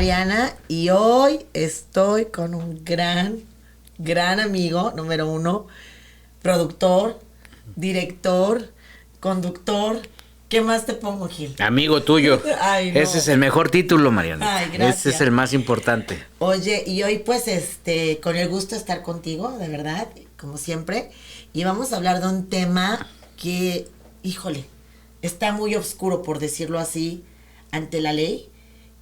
Mariana y hoy estoy con un gran amigo, número uno, productor, director, conductor. ¿Qué más te pongo, Gil? Amigo tuyo. Ay, no. Ese es el mejor título, Mariana. Ay, gracias. Ese es el más importante. Oye, y hoy pues con el gusto de estar contigo, de verdad, como siempre, y vamos a hablar de un tema que, híjole, está muy oscuro, por decirlo así, ante la ley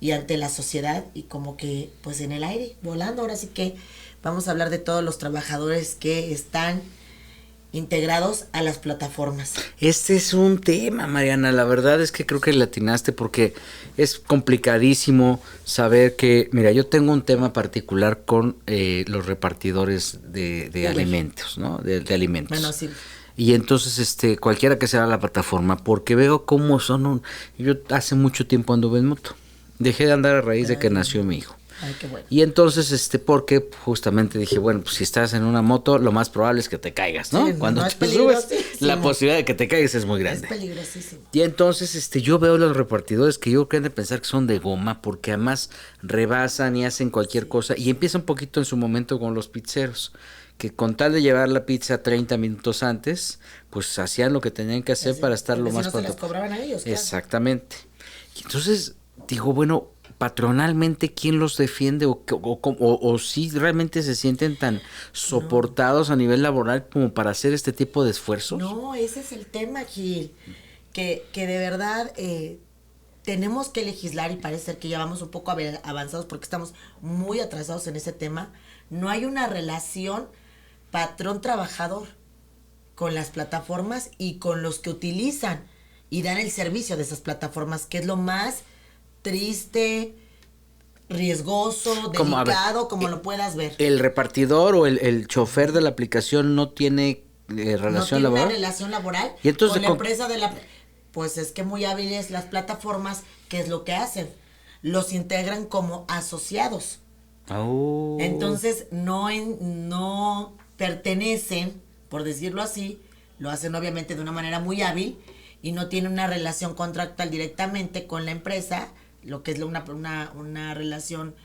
y ante la sociedad y como que pues en el aire, volando. Ahora sí que vamos a hablar de todos los trabajadores que están integrados a las plataformas. Este es un tema, Mariana. La verdad es que creo que le atinaste porque es complicadísimo saber que, mira, yo tengo un tema particular con los repartidores de alimentos, ¿no? De alimentos. Bueno, sí. Y entonces, cualquiera que sea la plataforma, porque veo cómo yo hace mucho tiempo anduve en moto. Dejé de andar a raíz de que nació mi hijo. Ay, qué bueno. Y entonces, porque justamente dije, bueno, pues si estás en una moto, lo más probable es que te caigas, ¿no? Sí, Cuando no, te subes, la posibilidad de que te caigas es muy grande. Es peligrosísimo. Y entonces, yo veo los repartidores que yo creo que han de pensar que son de goma, porque además rebasan y hacen cualquier cosa. Y empieza un poquito en su momento con los pizzeros, que con tal de llevar la pizza 30 minutos antes, pues hacían lo que tenían que hacer para estar lo más pronto. Si no se pronto. les cobraban a ellos, claro. Exactamente. Y entonces digo, bueno, patronalmente, ¿quién los defiende? O si realmente se sienten tan soportados a nivel laboral como para hacer este tipo de esfuerzos. No, ese es el tema, Gil. Que de verdad tenemos que legislar y parece ser que ya vamos un poco avanzados porque estamos muy atrasados en ese tema. No hay una relación patrón-trabajador con las plataformas y con los que utilizan y dan el servicio de esas plataformas, que es lo más triste, riesgoso, delicado, como lo puedas ver. ¿El repartidor o el chofer de la aplicación no tiene relación laboral? No tiene una relación laboral. ¿Y entonces con la empresa de la... Pues es que muy hábiles las plataformas, ¿qué es lo que hacen? Los integran como asociados. Oh. Entonces no pertenecen, por decirlo así, lo hacen obviamente de una manera muy hábil y no tienen una relación contractual directamente con la empresa, lo que es una relación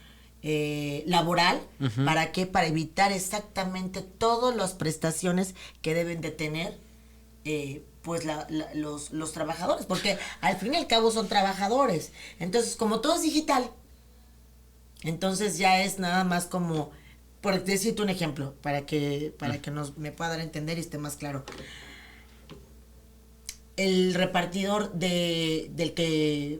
laboral. Uh-huh. ¿Para qué? Para evitar exactamente todas las prestaciones que deben de tener pues los trabajadores, porque al fin y al cabo son trabajadores. Entonces, como todo es digital, entonces ya es nada más como, por decirte un ejemplo, para que me pueda dar a entender y esté más claro. El repartidor del que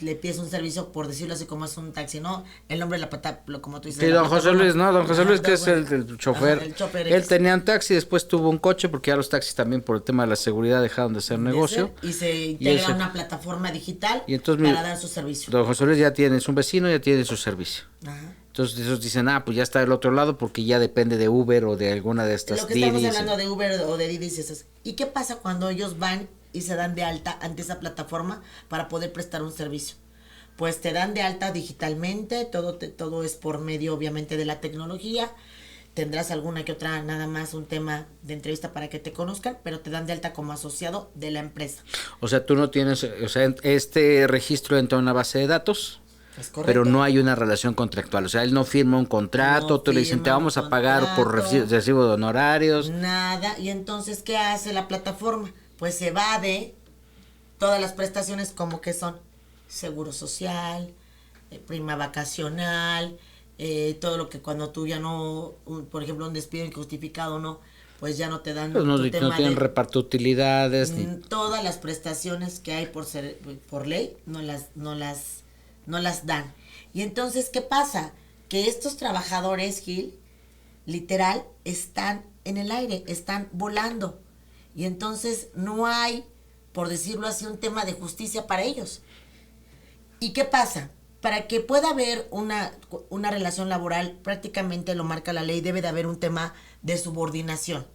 le pides un servicio, por decirlo así, como es un taxi, ¿no? El nombre de la pata, como tú dices. Sí, don José Luis, ¿no? Don José Luis, que es el chofer. Ajá, el chofer. Él tenía un taxi, después tuvo un coche, porque ya los taxis también por el tema de la seguridad dejaron de ser negocio. Y se integra una plataforma digital para dar su servicio. Don José Luis ya tiene su vecino, ya tiene su servicio. Ajá. Entonces esos dicen, pues ya está del otro lado porque ya depende de Uber o de alguna de estas Lo que estamos hablando de Uber o de Didi. ¿Y qué pasa cuando ellos van y se dan de alta ante esa plataforma para poder prestar un servicio? Pues te dan de alta digitalmente, todo es por medio obviamente de la tecnología. Tendrás alguna que otra, nada más un tema de entrevista para que te conozcan, pero te dan de alta como asociado de la empresa. O sea, tú no tienes, este registro entra en una base de datos. Pero no hay una relación contractual, o sea, él no firma un contrato, tú le dicen, te vamos a pagar por recibo de honorarios. Nada, y entonces, ¿qué hace la plataforma? Pues se evade todas las prestaciones como que son seguro social, prima vacacional, todo lo que cuando tú ya no, por ejemplo, un despido injustificado, no, pues ya no te dan. Pues no tienen reparto de utilidades. Todas las prestaciones que hay por ley no las dan. Y entonces, ¿qué pasa? Que estos trabajadores, Gil, literal, están en el aire, están volando. Y entonces no hay, por decirlo así, un tema de justicia para ellos. ¿Y qué pasa? Para que pueda haber una relación laboral, prácticamente lo marca la ley, debe de haber un tema de subordinación.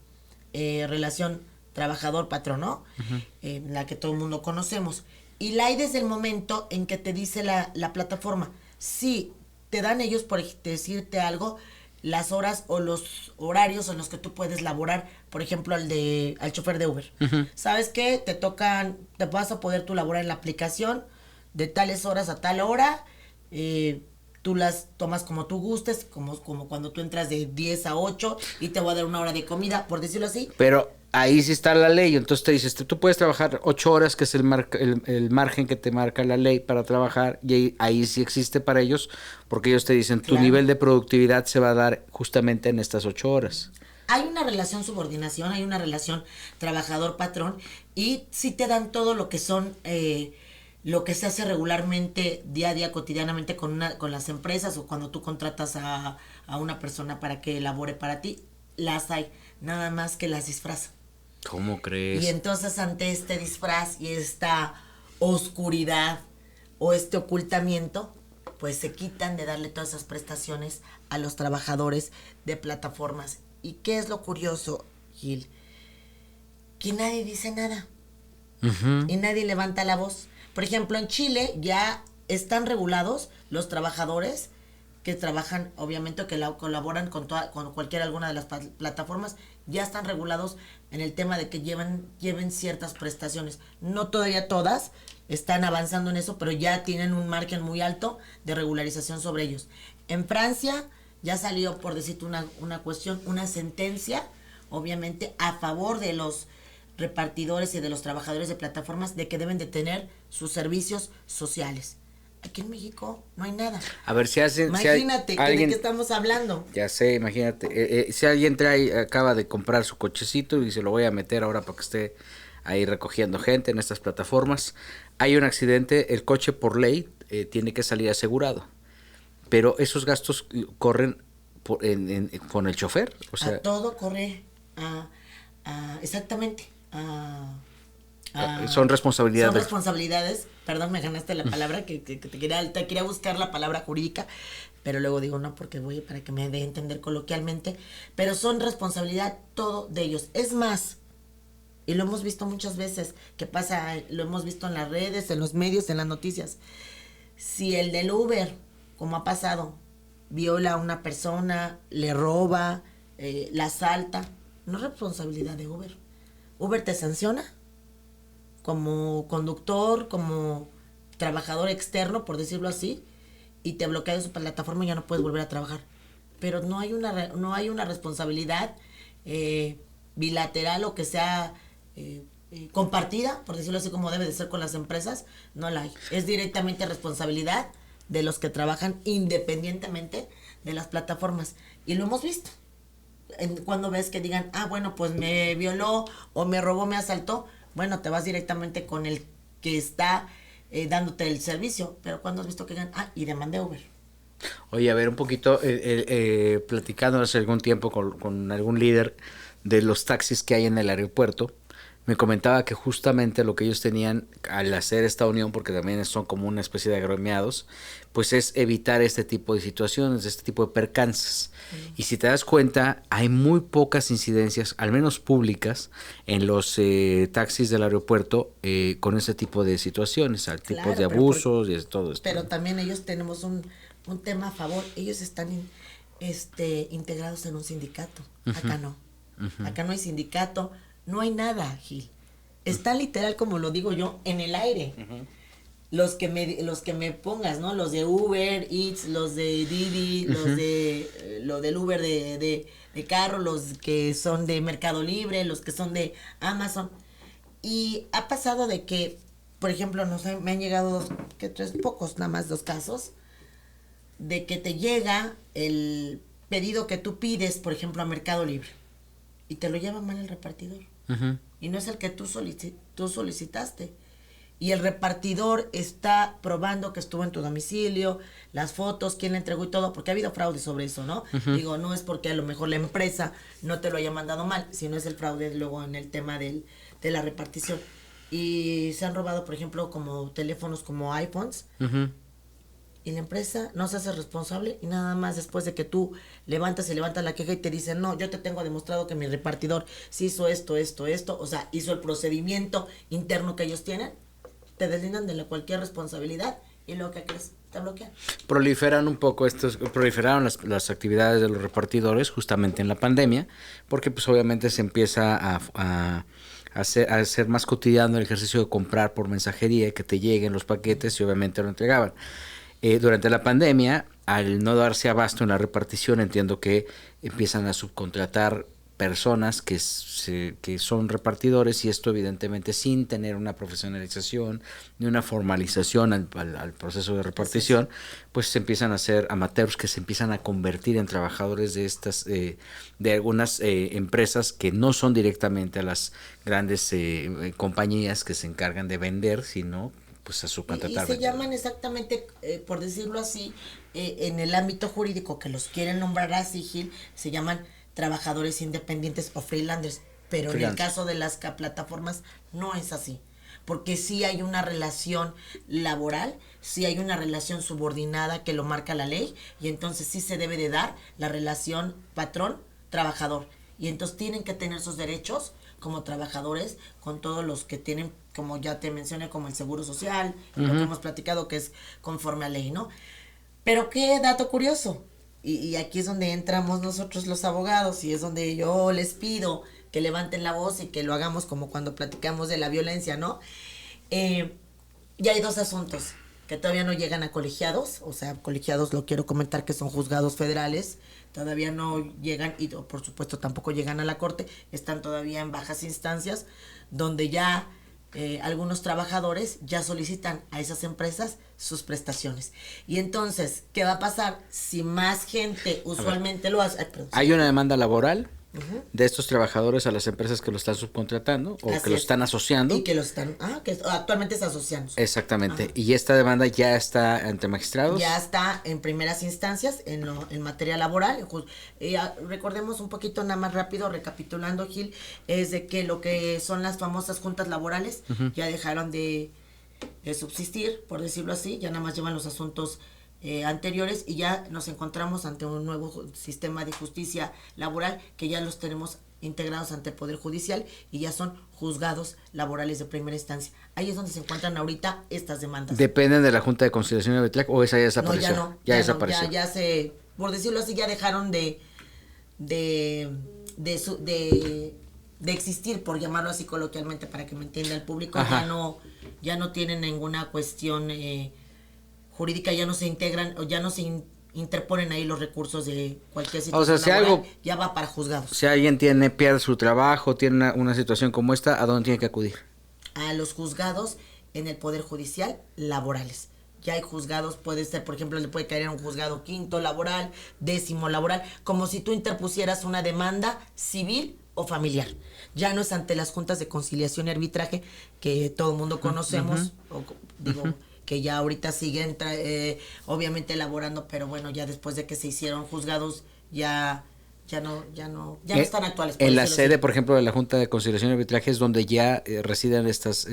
Relación trabajador-patrón, ¿no? Uh-huh. La que todo el mundo conocemos. Y la hay desde el momento en que te dice la plataforma, sí, te dan ellos, por decirte algo, las horas o los horarios en los que tú puedes laborar, por ejemplo, al chofer de Uber. Uh-huh. ¿Sabes qué? Te vas a poder tú laborar en la aplicación de tales horas a tal hora, tú las tomas como tú gustes, como cuando tú entras de 10 a 8 y te voy a dar una hora de comida, por decirlo así. Pero ahí sí está la ley, entonces te dices, tú puedes trabajar 8 horas, que es el margen que te marca la ley para trabajar, y ahí sí existe para ellos, porque ellos te dicen, tu Claro. nivel de productividad se va a dar justamente en estas 8 horas. Hay una relación subordinación, hay una relación trabajador-patrón y sí te dan todo lo que son, lo que se hace regularmente, día a día, cotidianamente con las empresas o cuando tú contratas a una persona para que elabore para ti, las hay, nada más que las disfrazan. ¿Cómo Y crees? entonces ante este disfraz y esta oscuridad o este ocultamiento, pues se quitan de darle todas esas prestaciones a los trabajadores de plataformas. ¿Y qué es lo curioso, Gil? Que nadie dice nada Ujú. y nadie levanta la voz. Por ejemplo, en Chile ya están regulados los trabajadores que trabajan, obviamente, que colaboran con cualquier alguna de las plataformas, ya están regulados en el tema de que lleven ciertas prestaciones. No todavía todas están avanzando en eso, pero ya tienen un margen muy alto de regularización sobre ellos. En Francia ya salió, por decirte una cuestión, una sentencia, obviamente, a favor de los repartidores y de los trabajadores de plataformas de que deben de tener sus servicios sociales. Aquí en México no hay nada. A ver, si hacen... Imagínate, alguien, ¿de qué estamos hablando? ya sé, imagínate, si alguien acaba de comprar su cochecito y se lo voy a meter ahora para que esté ahí recogiendo gente en estas plataformas, hay un accidente, el coche por ley tiene que salir asegurado, pero esos gastos corren con el chofer, o sea, A todo corre, exactamente, son responsabilidades son del... responsabilidades, perdón, me ganaste la palabra, que te quería buscar la palabra jurídica, pero luego digo no, porque voy para que me dé a entender coloquialmente, pero son responsabilidad todo de ellos. Es más, y lo hemos visto muchas veces, que pasa, lo hemos visto en las redes, en los medios, en las noticias, si el del Uber, como ha pasado, viola a una persona, le roba, la asalta, no es responsabilidad de Uber. Uber te sanciona como conductor, como trabajador externo, por decirlo así, y te bloquea de su plataforma y ya no puedes volver a trabajar. Pero no hay una responsabilidad bilateral o que sea compartida, por decirlo así, como debe de ser con las empresas, no la hay. Es directamente responsabilidad de los que trabajan independientemente de las plataformas. Y lo hemos visto. Cuando ves que digan, bueno, pues me violó o me robó, me asaltó, bueno, te vas directamente con el que está dándote el servicio. Pero cuando has visto que digan, y demandé Uber. Oye, a ver, un poquito, platicando hace algún tiempo con algún líder de los taxis que hay en el aeropuerto, me comentaba que justamente lo que ellos tenían al hacer esta unión, porque también son como una especie de agremiados, pues es evitar este tipo de situaciones, este tipo de percances. Y si te das cuenta, hay muy pocas incidencias, al menos públicas, en los taxis del aeropuerto con ese tipo de situaciones, al tipo Claro, de abusos y todo esto. Pero también ellos tenemos un tema a favor. Ellos están integrados en un sindicato. Acá no. Acá no hay sindicato. No hay nada, Gil. Está literal, como lo digo yo, en el aire. Los que me pongas, ¿no? Los de Uber Eats, los de Didi, lo del Uber de carro, los que son de Mercado Libre, los que son de Amazon. Y ha pasado de que, por ejemplo, no sé, me han llegado pocos, nada más 2 casos, de que te llega el pedido que tú pides, por ejemplo, a Mercado Libre, y te lo lleva mal el repartidor. Y no es el que tú solicitaste. Y el repartidor está probando que estuvo en tu domicilio, las fotos, quién le entregó y todo, porque ha habido fraude sobre eso, ¿no? Digo, no es porque a lo mejor la empresa no te lo haya mandado mal, sino es el fraude luego en el tema de la repartición. Y se han robado, por ejemplo, como teléfonos como iPhones, y la empresa no se hace responsable, y nada más después de que tú levantas la queja y te dicen, no, yo te tengo demostrado que mi repartidor sí hizo esto, o sea, hizo el procedimiento interno que ellos tienen, te deslindan de cualquier responsabilidad y luego que crees, te bloquean. Proliferaron las actividades de los repartidores justamente en la pandemia, porque pues obviamente se empieza a hacer más cotidiano el ejercicio de comprar por mensajería y que te lleguen los paquetes y obviamente lo entregaban. Durante la pandemia, al no darse abasto en la repartición, entiendo que empiezan a subcontratar personas que son repartidores, y esto evidentemente sin tener una profesionalización ni una formalización al proceso de repartición, pues se empiezan a hacer amateurs que se empiezan a convertir en trabajadores de estas de algunas empresas que no son directamente a las grandes compañías que se encargan de vender, sino pues a subcontratar. Y se llaman exactamente, por decirlo así, en el ámbito jurídico que los quieren nombrar así, Gil, se llaman trabajadores independientes o freelancers, pero en el caso de las plataformas no es así, porque sí hay una relación laboral, sí hay una relación subordinada que lo marca la ley, y entonces sí se debe de dar la relación patrón-trabajador, y entonces tienen que tener sus derechos como trabajadores con todos los que tienen, como ya te mencioné, como el seguro social, lo que hemos platicado que es conforme a ley, ¿no? Pero qué dato curioso, y aquí es donde entramos nosotros los abogados, y es donde yo les pido que levanten la voz y que lo hagamos como cuando platicamos de la violencia, ¿no? Ya hay dos asuntos que todavía no llegan a colegiados, o sea, colegiados lo quiero comentar que son juzgados federales, todavía no llegan, y por supuesto tampoco llegan a la corte, están todavía en bajas instancias, donde ya algunos trabajadores ya solicitan a esas empresas sus prestaciones. Y entonces, ¿qué va a pasar? Si más gente usualmente lo hace... Hay una demanda laboral de estos trabajadores a las empresas que lo están subcontratando o que lo están asociando. Y que lo están, que actualmente está asociando. Exactamente. Y esta demanda ya está ante magistrados. Ya está en primeras instancias en materia laboral. Recordemos un poquito nada más rápido, recapitulando, Gil, es de que lo que son las famosas juntas laborales ya dejaron de subsistir, por decirlo así, ya nada más llevan los asuntos anteriores, y ya nos encontramos ante un nuevo sistema de justicia laboral que ya los tenemos integrados ante el Poder Judicial, y ya son juzgados laborales de primera instancia. Ahí es donde se encuentran ahorita estas demandas. ¿Dependen de la Junta de Conciliación y Arbitraje o esa ya desapareció? No, ya desapareció. Ya se, por decirlo así, ya dejaron de existir, por llamarlo así coloquialmente para que me entienda el público. Ya no tienen ninguna cuestión jurídica, ya no se integran o ya no se interponen ahí los recursos de cualquier situación. O sea, si algo ya va para juzgados. Si alguien pierde su trabajo, tiene una situación como esta, ¿a dónde tiene que acudir? A los juzgados en el Poder Judicial laborales. Ya hay juzgados, puede ser, por ejemplo, le puede caer en un juzgado 5º laboral, 10º laboral, como si tú interpusieras una demanda civil o familiar. Ya no es ante las juntas de conciliación y arbitraje que todo el mundo conocemos, que ya ahorita siguen obviamente elaborando, pero bueno, ya después de que se hicieron juzgados ya no están actuales. En la sede, por ejemplo, de la Junta de Conciliación y Arbitraje es donde ya residen estos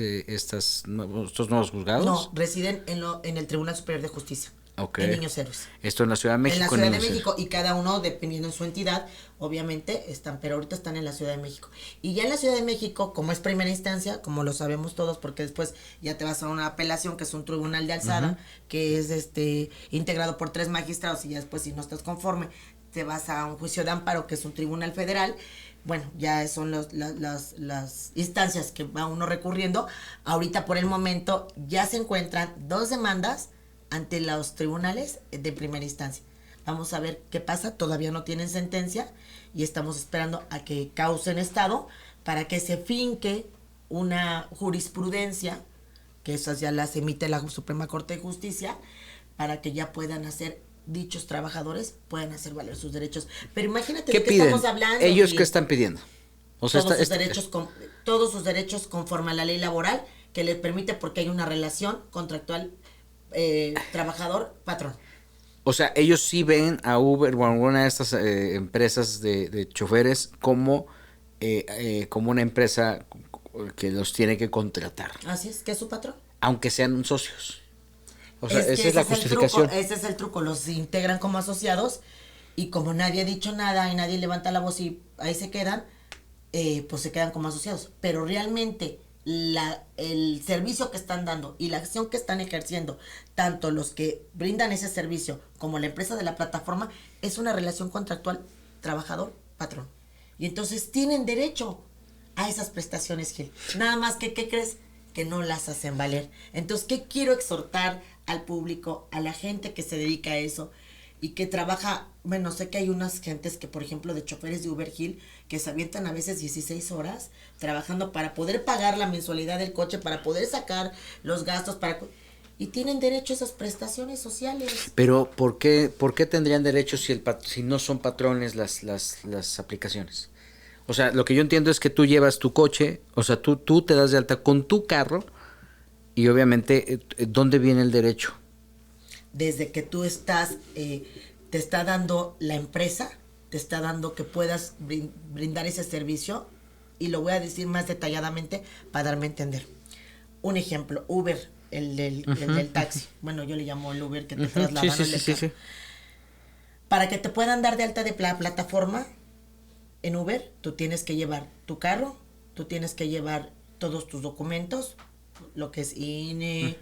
nuevos juzgados. No, residen en el Tribunal Superior de Justicia. En Niños Héroes. Esto en la Ciudad de México. En la Ciudad de México, y cada uno, dependiendo de su entidad, obviamente están, pero ahorita están en la Ciudad de México. Y ya en la Ciudad de México, como es primera instancia, como lo sabemos todos, porque después ya te vas a una apelación, que es un tribunal de alzada, que es integrado por 3 magistrados, y ya después, si no estás conforme, te vas a un juicio de amparo, que es un tribunal federal. Bueno, ya son las instancias que va uno recurriendo. Ahorita, por el momento, ya se encuentran 2 demandas ante los tribunales de primera instancia. Vamos a ver qué pasa, todavía no tienen sentencia, y estamos esperando a que causen estado para que se finque una jurisprudencia, que esas ya las emite la Suprema Corte de Justicia, para que ya puedan hacer, dichos trabajadores puedan hacer valer sus derechos. Pero imagínate de qué estamos hablando. ¿Ellos qué están pidiendo? O sea, todos sus derechos conforme a la ley laboral, que les permite, porque hay una relación contractual trabajador, patrón. O sea, ellos sí ven a Uber o a alguna de estas empresas de choferes como una empresa que los tiene que contratar. Así es, que es su patrón. Aunque sean socios. O sea, esa es la justificación. Ese es el truco, los integran como asociados, y como nadie ha dicho nada y nadie levanta la voz y ahí se quedan, pues se quedan como asociados. Pero realmente el servicio que están dando y la acción que están ejerciendo, tanto los que brindan ese servicio como la empresa de la plataforma, es una relación contractual trabajador-patrón. Y entonces tienen derecho a esas prestaciones, Gil. Nada más que, ¿qué crees? que no las hacen valer. Entonces, ¿qué quiero exhortar al público, a la gente que se dedica a eso y que trabaja? Bueno, sé que hay unas gentes que, por ejemplo, de choferes de Uber Hill, que se avientan a veces 16 horas trabajando para poder pagar la mensualidad del coche, para poder sacar los gastos, y tienen derecho a esas prestaciones sociales. Pero por qué tendrían derecho si no son patrones las aplicaciones? O sea, lo que yo entiendo es que tú llevas tu coche, o sea, tú te das de alta con tu carro y obviamente, ¿dónde viene el derecho? Desde que tú estás, te está dando la empresa, te está dando que puedas brindar ese servicio, y lo voy a decir más detalladamente para darme a entender. Un ejemplo, Uber, el del taxi. Bueno, yo le llamo el Uber que te traslada. Sí. Para que te puedan dar de alta de la plataforma en Uber, tú tienes que llevar tu carro, tú tienes que llevar todos tus documentos, lo que es INE,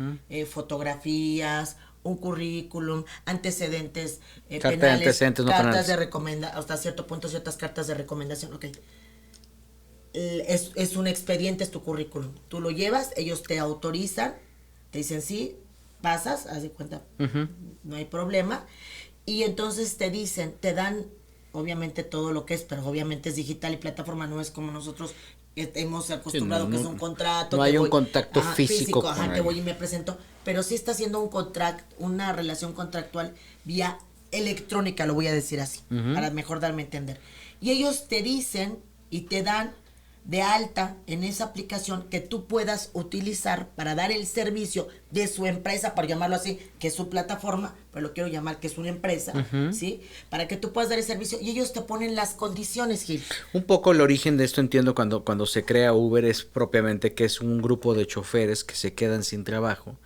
fotografías, un currículum, antecedentes penales, antecedentes no cartas penales. de recomendación, hasta cierto punto ciertas cartas de recomendación, ok. Es un expediente, es tu currículum. Tú lo llevas, ellos te autorizan, te dicen sí, pasas, haz de cuenta, no hay problema. Y entonces te dicen, te dan obviamente todo lo que es, pero obviamente es digital y plataforma, no es como nosotros hemos acostumbrado, Sí, que es un contrato. No hay un contacto físico con que voy y me presento, pero sí está haciendo una relación contractual vía electrónica, lo voy a decir así, para mejor darme a entender. Y ellos te dicen y te dan de alta en esa aplicación que tú puedas utilizar para dar el servicio de su empresa, para llamarlo así, que es su plataforma, pero lo quiero llamar que es una empresa, ¿sí? Para que tú puedas dar el servicio y ellos te ponen las condiciones, Gil. Un poco el origen de esto, entiendo, cuando se crea Uber es propiamente que es un grupo de choferes que se quedan sin trabajo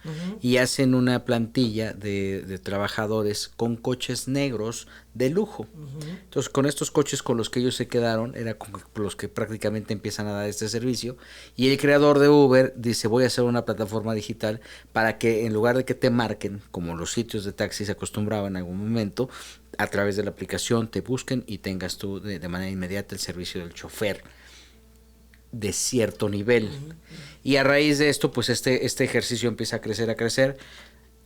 y hacen una plantilla de trabajadores con coches negros de lujo. Entonces, con estos coches con los que ellos se quedaron, era con los que prácticamente empiezan a dar este servicio, y el creador de Uber dice, voy a hacer una plataforma digital para que en lugar de que te marquen, como los sitios de taxi se acostumbraban en algún momento, a través de la aplicación te busquen y tengas tú de manera inmediata el servicio del chofer de cierto nivel. Y a raíz de esto, pues este ejercicio empieza a crecer.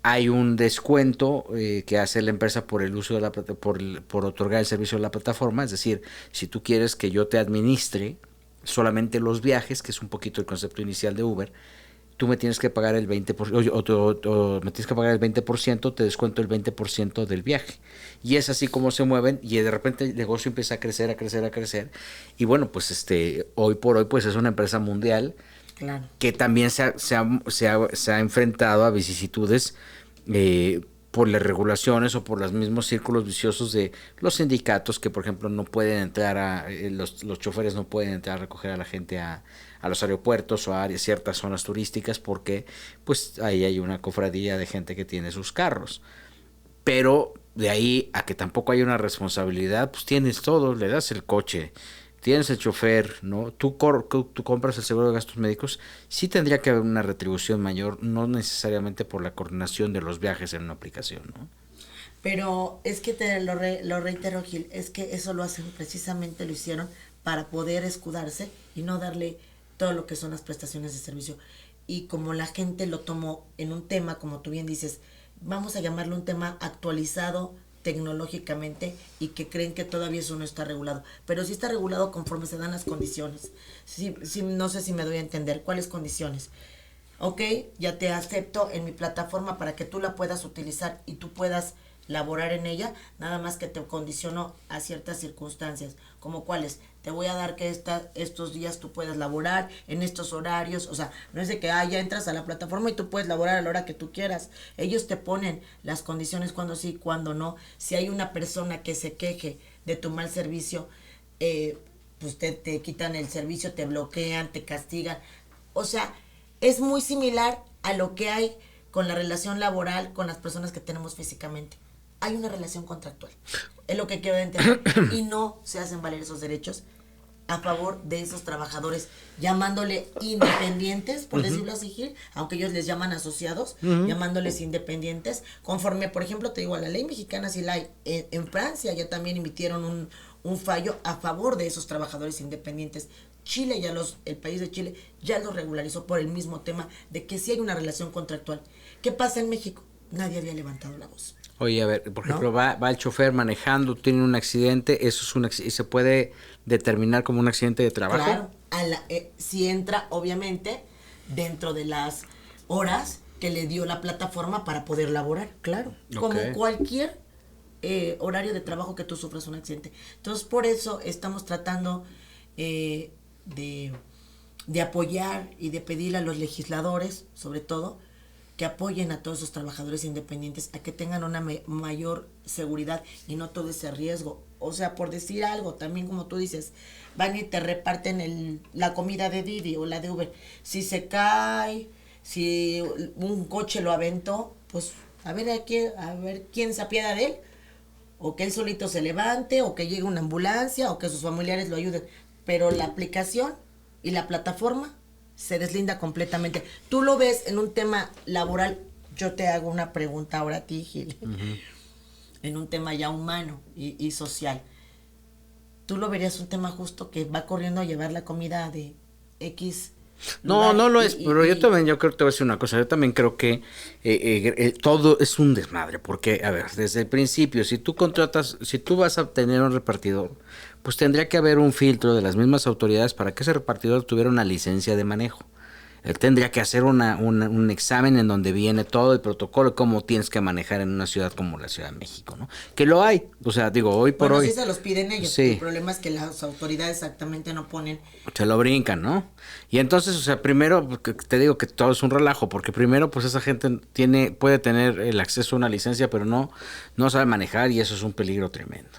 Hay un descuento que hace la empresa por el uso de por otorgar el servicio de la plataforma. Es decir, si tú quieres que yo te administre solamente los viajes, que es un poquito el concepto inicial de Uber, tú me tienes que pagar el 20%, o me tienes que pagar el 20%, te descuento el 20% del viaje. Y es así como se mueven, y de repente el negocio empieza a crecer. Y bueno, pues hoy por hoy pues es una empresa mundial. Claro. Que también se ha enfrentado a vicisitudes por las regulaciones o por los mismos círculos viciosos de los sindicatos, que por ejemplo no pueden entrar los choferes no pueden entrar a recoger a la gente a los aeropuertos o a ciertas zonas turísticas, porque pues ahí hay una cofradía de gente que tiene sus carros. Pero de ahí a que tampoco hay una responsabilidad, pues tienes todo, le das el coche, tienes el chofer, ¿no? Tú compras el seguro de gastos médicos, sí tendría que haber una retribución mayor, no necesariamente por la coordinación de los viajes en una aplicación, ¿no? Pero es que lo reitero, Gil, es que eso lo hacen, precisamente lo hicieron para poder escudarse y no darle todo lo que son las prestaciones de servicio. Y como la gente lo tomó en un tema, como tú bien dices, vamos a llamarlo un tema actualizado tecnológicamente, y que creen que todavía eso no está regulado, pero sí está regulado conforme se dan las condiciones. Sí, no sé si me doy a entender cuáles condiciones. Ok, ya te acepto en mi plataforma para que tú la puedas utilizar y tú puedas laborar en ella, nada más que te condiciono a ciertas circunstancias, como cuáles, te voy a dar que estos días tú puedas laborar en estos horarios, o sea, no es de que ya entras a la plataforma y tú puedes laborar a la hora que tú quieras. Ellos te ponen las condiciones, cuando sí, cuando no. Si hay una persona que se queje de tu mal servicio, pues te quitan el servicio, te bloquean, te castigan. O sea, es muy similar a lo que hay con la relación laboral con las personas que tenemos físicamente. Hay una relación contractual, es lo que quiero entender, y no se hacen valer esos derechos a favor de esos trabajadores, llamándole independientes, por decirlo así, Gil, aunque ellos les llaman asociados, llamándoles independientes, conforme, por ejemplo, te digo, a la ley mexicana sí la hay. En Francia ya también emitieron un fallo a favor de esos trabajadores independientes. Chile el país de Chile ya lo regularizó por el mismo tema de que sí hay una relación contractual. ¿Qué pasa en México? Nadie había levantado la voz. Oye, a ver, por ejemplo, va el chofer manejando, tiene un accidente, eso es y se puede determinar como un accidente de trabajo. Claro, si entra, obviamente, dentro de las horas que le dio la plataforma para poder laborar, claro, como cualquier horario de trabajo que tú sufras un accidente. Entonces, por eso estamos tratando de apoyar y de pedirle a los legisladores, sobre todo, que apoyen a todos esos trabajadores independientes a que tengan una mayor seguridad y no todo ese riesgo. O sea, por decir algo, también como tú dices, van y te reparten la comida de Didi o la de Uber. Si se cae, si un coche lo aventó, pues a ver quién se apiada de él, o que él solito se levante, o que llegue una ambulancia, o que sus familiares lo ayuden. Pero la aplicación y la plataforma se deslinda completamente. Tú lo ves en un tema laboral. Yo te hago una pregunta ahora a ti, Gil. En un tema ya humano y social. ¿Tú lo verías un tema justo que va corriendo a llevar la comida de X? No, no lo es, pero yo creo que te voy a decir una cosa, yo también creo que todo es un desmadre, porque, a ver, desde el principio, si tú vas a tener un repartidor, pues tendría que haber un filtro de las mismas autoridades para que ese repartidor tuviera una licencia de manejo. Él tendría que hacer un examen en donde viene todo el protocolo, cómo tienes que manejar en una ciudad como la Ciudad de México, ¿no? Que lo hay, o sea, digo, hoy por hoy. Sí se los piden ellos, sí. El problema es que las autoridades exactamente no ponen. Se lo brincan, ¿no? Y entonces, o sea, primero, te digo que todo es un relajo, porque primero, pues esa gente puede tener el acceso a una licencia, pero no sabe manejar y eso es un peligro tremendo.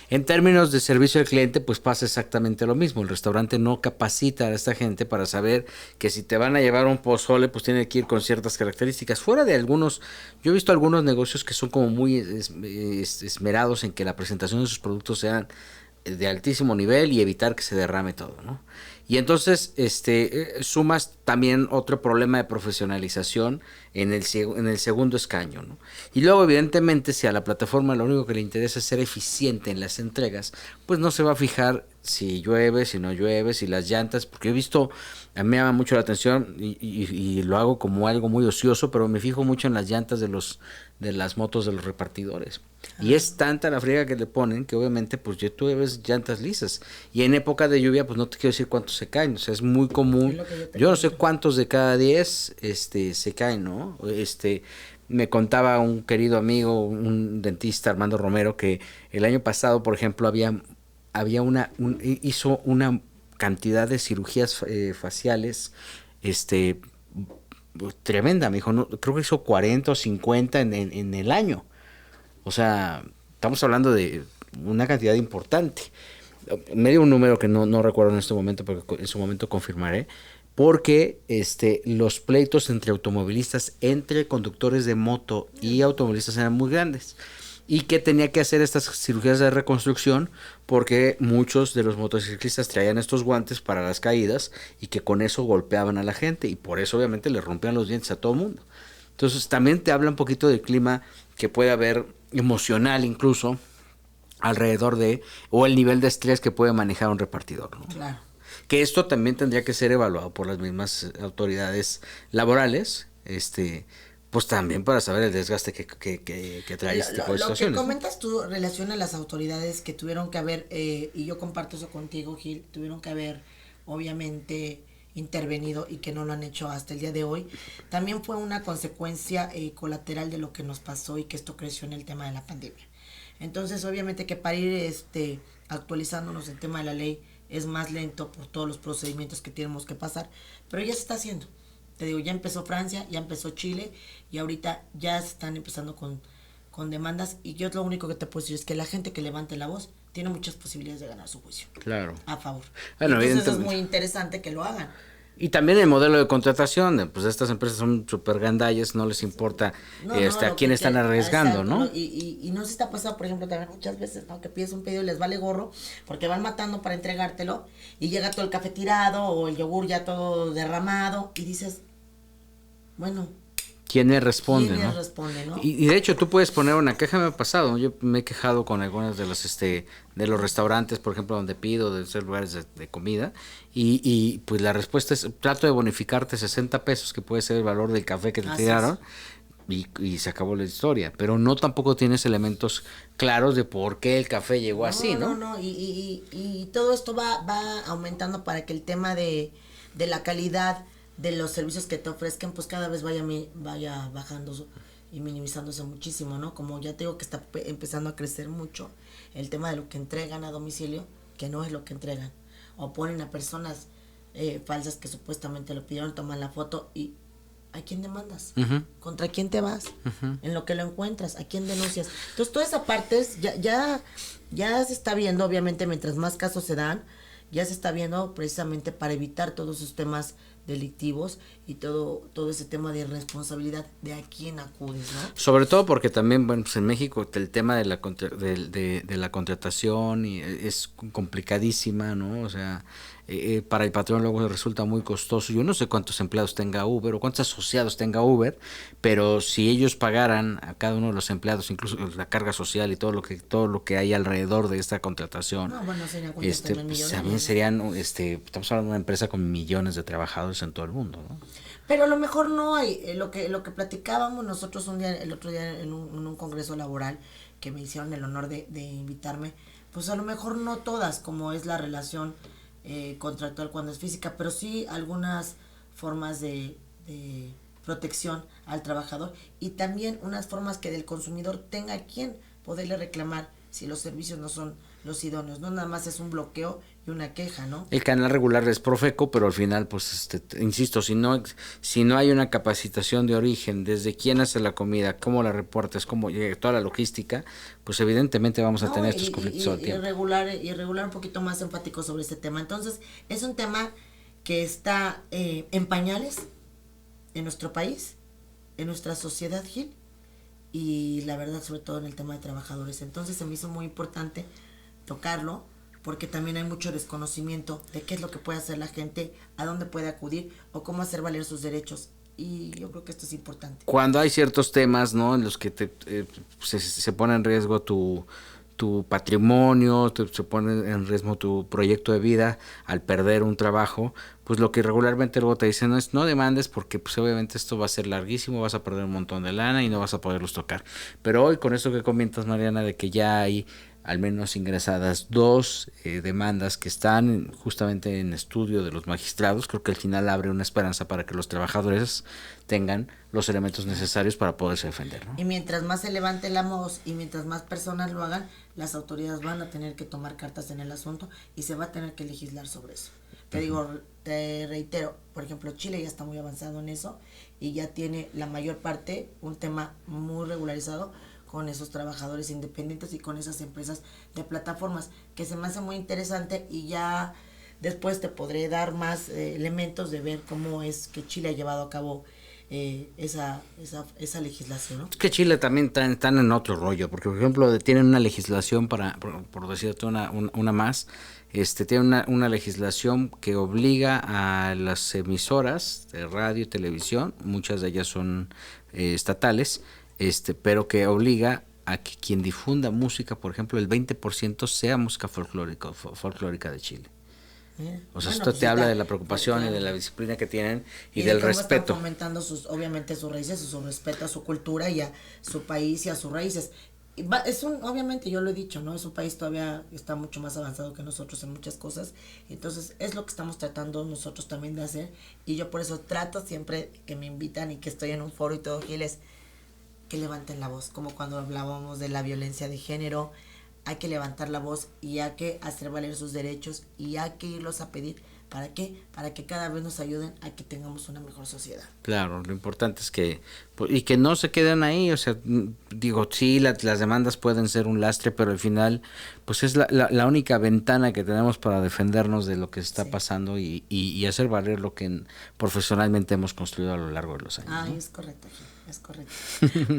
En términos de servicio al cliente, pues pasa exactamente lo mismo. El restaurante no capacita a esta gente para saber que si te van a llevar un pozole, pues tiene que ir con ciertas características. Fuera de algunos, yo he visto algunos negocios que son como muy esmerados en que la presentación de sus productos sean de altísimo nivel y evitar que se derrame todo, ¿no? Y entonces sumas también otro problema de profesionalización en el segundo escaño, ¿no? Y luego, evidentemente, si a la plataforma lo único que le interesa es ser eficiente en las entregas, pues no se va a fijar si llueve, si no llueve, si las llantas, porque he visto, a mí me llama mucho la atención y lo hago como algo muy ocioso, pero me fijo mucho en las llantas de las motos de los repartidores. Y es tanta la friega que le ponen que obviamente pues tú ves llantas lisas. Y en época de lluvia pues no te quiero decir cuántos se caen. O sea, es muy común. Yo no sé cuántos de cada 10 se caen, ¿no? Me contaba un querido amigo, un dentista, Armando Romero, que el año pasado, por ejemplo, hizo una cantidad de cirugías faciales tremenda. Me dijo, no, creo que hizo 40 o 50 en el año. O sea, estamos hablando de una cantidad importante. Me dio un número que no recuerdo en este momento, porque en su momento confirmaré, porque los pleitos entre automovilistas, entre conductores de moto y automovilistas eran muy grandes. Y que tenía que hacer estas cirugías de reconstrucción porque muchos de los motociclistas traían estos guantes para las caídas y que con eso golpeaban a la gente y por eso obviamente le rompían los dientes a todo el mundo. Entonces también te habla un poquito del clima que puede haber emocional incluso alrededor o el nivel de estrés que puede manejar un repartidor, ¿no? Claro. Que esto también tendría que ser evaluado por las mismas autoridades laborales, pues también para saber el desgaste que trae este tipo de situaciones. Lo que comentas tú relaciona a las autoridades que tuvieron que haber, y yo comparto eso contigo, Gil, tuvieron que haber obviamente intervenido y que no lo han hecho hasta el día de hoy. También fue una consecuencia colateral de lo que nos pasó y que esto creció en el tema de la pandemia. Entonces, obviamente que para ir actualizándonos el tema de la ley es más lento por todos los procedimientos que tenemos que pasar, pero ya se está haciendo. Te digo, ya empezó Francia, ya empezó Chile y ahorita ya se están empezando con demandas y yo lo único que te puedo decir es que la gente que levante la voz tiene muchas posibilidades de ganar su juicio. Claro. A favor. Bueno, entonces es muy interesante que lo hagan. Y también el modelo de contratación, pues estas empresas son súper gandallas, no les importa a quién están arriesgando, exacto, ¿no? Y no se está pasando, por ejemplo, también muchas veces, ¿no? Que pides un pedido y les vale gorro porque van matando para entregártelo y llega todo el café tirado o el yogur ya todo derramado y dices, bueno, quién responde, quién ¿no? les responde, ¿no? Y de hecho tú puedes poner una queja, me ha pasado, yo me he quejado con algunas de los de los restaurantes, por ejemplo, donde pido, de ser lugares de comida, y pues la respuesta es, trato de bonificarte 60 pesos, que puede ser el valor del café que te Así tiraron, es. y se acabó la historia, pero no tampoco tienes elementos claros de por qué el café llegó así, No, no, ¿no? no, y todo esto va aumentando para que el tema de la calidad de los servicios que te ofrezcan, pues cada vez vaya bajando y minimizándose muchísimo, ¿no? Como ya te digo que está empezando a crecer mucho el tema de lo que entregan a domicilio, que no es lo que entregan. O ponen a personas falsas que supuestamente lo pidieron, toman la foto y ¿a quién demandas? Ujú. ¿Contra quién te vas? En lo que lo encuentras, ¿a quién denuncias? Entonces, toda esa parte ya se está viendo, obviamente, mientras más casos se dan, ya se está viendo precisamente para evitar todos esos temas delictivos y todo ese tema de responsabilidad de a quién acudes, ¿no? Sobre todo porque también, bueno, pues en México el tema de de la contratación es complicadísima, ¿no? O sea, para el patrón luego resulta muy costoso. Yo no sé cuántos empleados tenga Uber o cuántos asociados tenga Uber, pero si ellos pagaran a cada uno de los empleados, incluso la carga social y todo lo que hay alrededor de esta contratación, No, bueno, serían cuentas también pues millonarias, también ¿no? serían, estamos hablando de una empresa con millones de trabajadores en todo el mundo, ¿no? Pero a lo mejor no hay, lo que platicábamos nosotros el otro día en un congreso laboral que me hicieron el honor de invitarme, pues a lo mejor no todas, como es la relación contractual cuando es física, pero sí algunas formas de protección al trabajador y también unas formas que del consumidor tenga a quien poderle reclamar si los servicios no son los idóneos, no nada más es un bloqueo y una queja, ¿no? El canal regular es Profeco, pero al final, pues, insisto, si no hay una capacitación de origen, desde quién hace la comida, cómo la reportes, cómo llega toda la logística, pues evidentemente vamos a No, tener estos conflictos todo el tiempo. regular un poquito más enfático sobre este tema. Entonces, es un tema que está en pañales en nuestro país, en nuestra sociedad, Gil, y la verdad, sobre todo en el tema de trabajadores. Entonces, se me hizo muy importante tocarlo, porque también hay mucho desconocimiento de qué es lo que puede hacer la gente, a dónde puede acudir o cómo hacer valer sus derechos. Y yo creo que esto es importante. Cuando hay ciertos temas, ¿no? En los que se pone en riesgo tu patrimonio, se pone en riesgo tu proyecto de vida al perder un trabajo, pues lo que regularmente luego te dicen es no demandes porque pues obviamente esto va a ser larguísimo, vas a perder un montón de lana y no vas a poderlos tocar. Pero hoy con esto que comentas, Mariana, de que ya hay al menos ingresadas dos demandas que están justamente en estudio de los magistrados, creo que al final abre una esperanza para que los trabajadores tengan los elementos necesarios para poderse defender, ¿no? Y mientras más se levante la voz y mientras más personas lo hagan, las autoridades van a tener que tomar cartas en el asunto y se va a tener que legislar sobre eso. Te digo, te reitero, por ejemplo, Chile ya está muy avanzado en eso y ya tiene la mayor parte un tema muy regularizado con esos trabajadores independientes y con esas empresas de plataformas, que se me hace muy interesante y ya después te podré dar más elementos de ver cómo es que Chile ha llevado a cabo esa legislación, ¿no? Es que Chile también están en otro rollo, porque por ejemplo tienen una legislación por decirte una más, tienen una legislación que obliga a las emisoras de radio y televisión, muchas de ellas son estatales, pero que obliga a que quien difunda música, por ejemplo, el 20% sea música folclórica de Chile. O sea, Bueno, esto pues te habla está, de la preocupación y claro. de la disciplina que tienen y Y de del cómo están respeto. fomentando obviamente sus raíces, su respeto a su cultura y a su país y a sus raíces. Obviamente yo lo he dicho, ¿no? Es un país todavía está mucho más avanzado que nosotros en muchas cosas. Entonces es lo que estamos tratando nosotros también de hacer. Y yo por eso trato siempre que me invitan y que estoy en un foro y todo, Giles, que levanten la voz. Como cuando hablábamos de la violencia de género, hay que levantar la voz y hay que hacer valer sus derechos y hay que irlos a pedir. ¿Para qué? Para que cada vez nos ayuden a que tengamos una mejor sociedad. Claro, lo importante es que y que no se queden ahí, o sea, digo, sí, las demandas pueden ser un lastre, pero al final, pues es la única ventana que tenemos para defendernos de lo que está pasando y hacer valer lo que profesionalmente hemos construido a lo largo de los años. Ay, ¿no? es correcto, es correcto.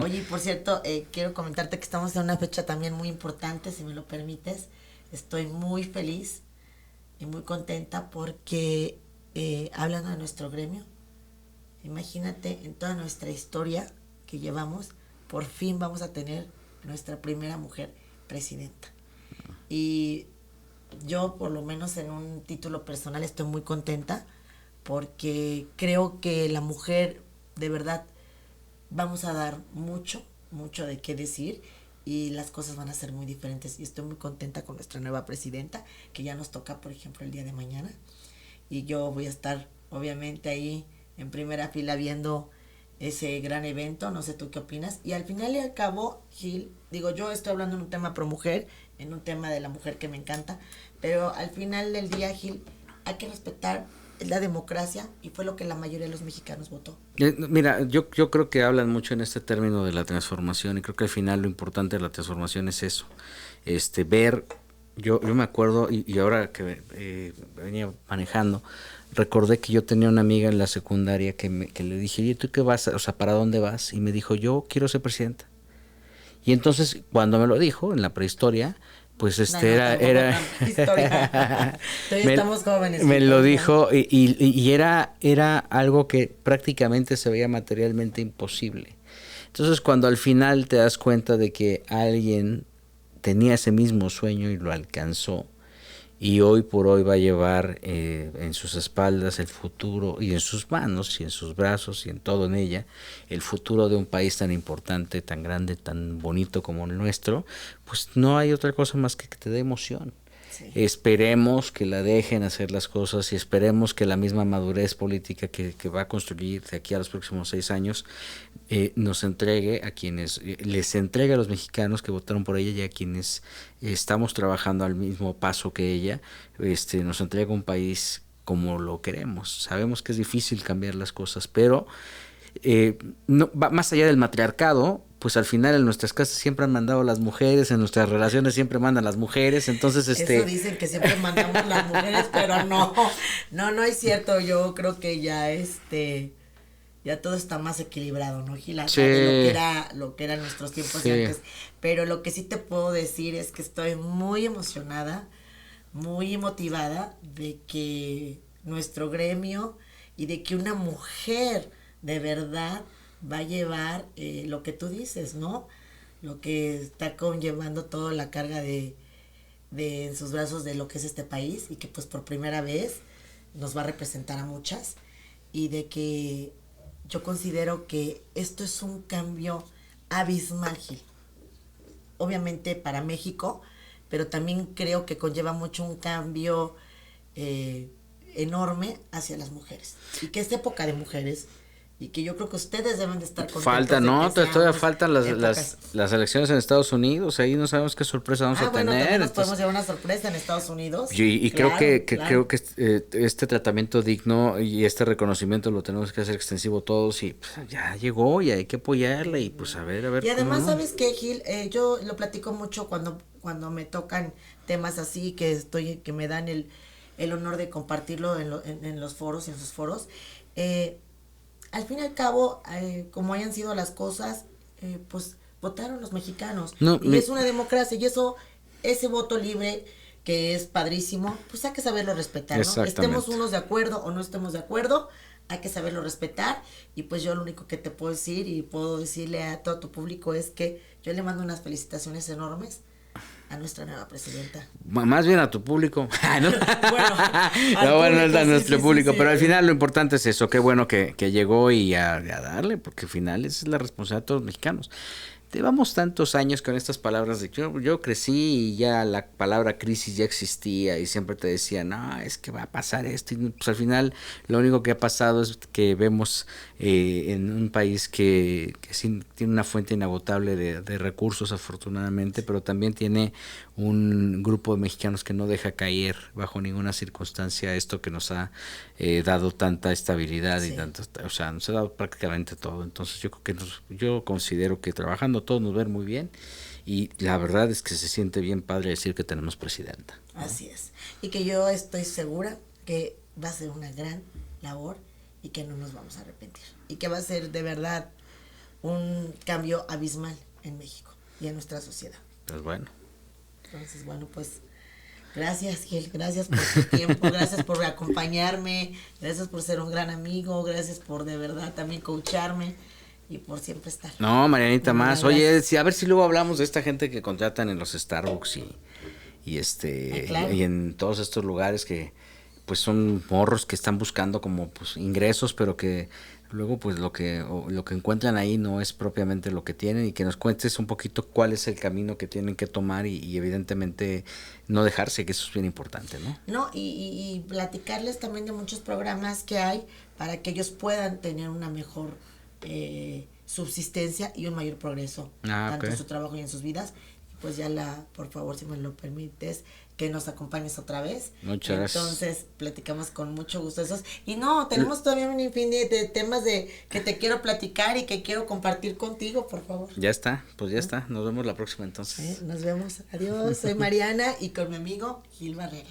Oye, por cierto, quiero comentarte que estamos en una fecha también muy importante, si me lo permites. Estoy muy feliz y muy contenta porque hablando de nuestro gremio, Imagínate, en toda nuestra historia que llevamos, por fin vamos a tener nuestra primera mujer presidenta. Y yo, por lo menos en un título personal, estoy muy contenta porque creo que la mujer, de verdad, vamos a dar mucho, mucho de qué decir y las cosas van a ser muy diferentes. Y estoy muy contenta con nuestra nueva presidenta, que ya nos toca, por ejemplo, el día de mañana. Y yo voy a estar, obviamente, ahí en primera fila viendo ese gran evento. No sé tú qué opinas. Y al final y al cabo, Gil, digo, yo estoy hablando en un tema pro mujer, en un tema de la mujer que me encanta, pero al final del día, Gil, hay que respetar la democracia y fue lo que la mayoría de los mexicanos votó. Mira, yo creo que hablan mucho en este término de la transformación y creo que al final lo importante de la transformación es eso, ver, yo me acuerdo y ahora que venía manejando, recordé que yo tenía una amiga en la secundaria que le dije, oye, ¿tú qué vas? O sea, ¿para dónde vas? Y me dijo, yo quiero ser presidenta. Y entonces, cuando me lo dijo, en la prehistoria, pues era Todavía estamos jóvenes. Me lo dijo y era algo que prácticamente se veía materialmente imposible. Entonces, cuando al final te das cuenta de que alguien tenía ese mismo sueño y lo alcanzó, y hoy por hoy va a llevar en sus espaldas el futuro, y en sus manos y en sus brazos y en todo en ella, el futuro de un país tan importante, tan grande, tan bonito como el nuestro, pues no hay otra cosa más que te dé emoción. Sí. Esperemos que la dejen hacer las cosas y esperemos que la misma madurez política que va a construir de aquí a los próximos 6 años nos entregue a quienes, les entregue a los mexicanos que votaron por ella y a quienes estamos trabajando al mismo paso que ella, nos entregue un país como lo queremos. Sabemos que es difícil cambiar las cosas, pero no, va más allá del matriarcado, pues al final en nuestras casas siempre han mandado las mujeres, en nuestras relaciones siempre mandan las mujeres, entonces Eso dicen que siempre mandamos las mujeres, pero no es cierto. Yo creo que ya ya todo está más equilibrado, ¿no, Gila? Sí. De lo que era en nuestros tiempos de antes. Pero lo que sí te puedo decir es que estoy muy emocionada, muy motivada de que nuestro gremio y de que una mujer de verdad va a llevar lo que tú dices, ¿no? Lo que está conllevando toda la carga de en sus brazos de lo que es este país y que pues por primera vez nos va a representar a muchas y de que yo considero que esto es un cambio abismal, Gil. Obviamente para México, pero también creo que conlleva mucho un cambio enorme hacia las mujeres y que es época de mujeres y que yo creo que ustedes deben de estar contentos. Todavía faltan las elecciones en Estados Unidos, ahí no sabemos qué sorpresa vamos a tener. También nos podemos llevar una sorpresa en Estados Unidos. Y claro, creo que este tratamiento digno y este reconocimiento lo tenemos que hacer extensivo todos y pues, ya llegó y hay que apoyarle y pues a ver. Y además, ¿sabes qué, Gil? Yo lo platico mucho cuando me tocan temas así que me dan el honor de compartirlo en los foros y en sus foros. Al fin y al cabo, como hayan sido las cosas, pues votaron los mexicanos. Es una democracia y ese voto libre que es padrísimo, pues hay que saberlo respetar, ¿no? Estemos unos de acuerdo o no estemos de acuerdo, hay que saberlo respetar. Y pues yo lo único que te puedo decir y puedo decirle a todo tu público es que yo le mando unas felicitaciones enormes a nuestra nueva presidenta. Más bien a tu público. Bueno, a nuestro público, pero al final lo importante es eso, qué bueno que llegó y a darle, porque al final esa es la responsabilidad de todos los mexicanos. Llevamos tantos años con estas palabras de yo crecí y ya la palabra crisis ya existía y siempre te decían, no, es que va a pasar esto y pues al final lo único que ha pasado es que vemos en un país que sí tiene una fuente inagotable de recursos afortunadamente, pero también tiene un grupo de mexicanos que no deja caer bajo ninguna circunstancia esto que nos ha dado tanta estabilidad y tanto, o sea, nos ha dado prácticamente todo. Entonces yo creo que yo considero que trabajando todos nos ven muy bien y la verdad es que se siente bien padre decir que tenemos presidenta, ¿no? Así es. Y que yo estoy segura que va a ser una gran labor y que no nos vamos a arrepentir. Y que va a ser de verdad un cambio abismal en México y en nuestra sociedad. Pues bueno. Entonces, bueno, pues Gracias, Gil, gracias por tu tiempo, gracias por acompañarme, gracias por ser un gran amigo, gracias por de verdad también coacharme y por siempre estar. No, Marianita, De verdad, más. Oye, gracias. sí, a ver si luego hablamos de esta gente que contratan en los Starbucks Claro. y en todos estos lugares que pues son morros que están buscando como pues ingresos, pero que luego pues lo que encuentran ahí no es propiamente lo que tienen, y que nos cuentes un poquito cuál es el camino que tienen que tomar y evidentemente no dejarse, que eso es bien importante, ¿no? No, y platicarles también de muchos programas que hay para que ellos puedan tener una mejor subsistencia y un mayor progreso, tanto Ok. en su trabajo y en sus vidas. Y pues por favor, si me lo permites, que nos acompañes otra vez. Muchas gracias. Entonces, platicamos con mucho gusto esos. Y no, tenemos todavía un infinidad de temas de que te quiero platicar y que quiero compartir contigo, por favor. Ya está, pues ya está. Nos vemos la próxima entonces. Nos vemos. Adiós. Soy Mariana y con mi amigo Gil Barrera.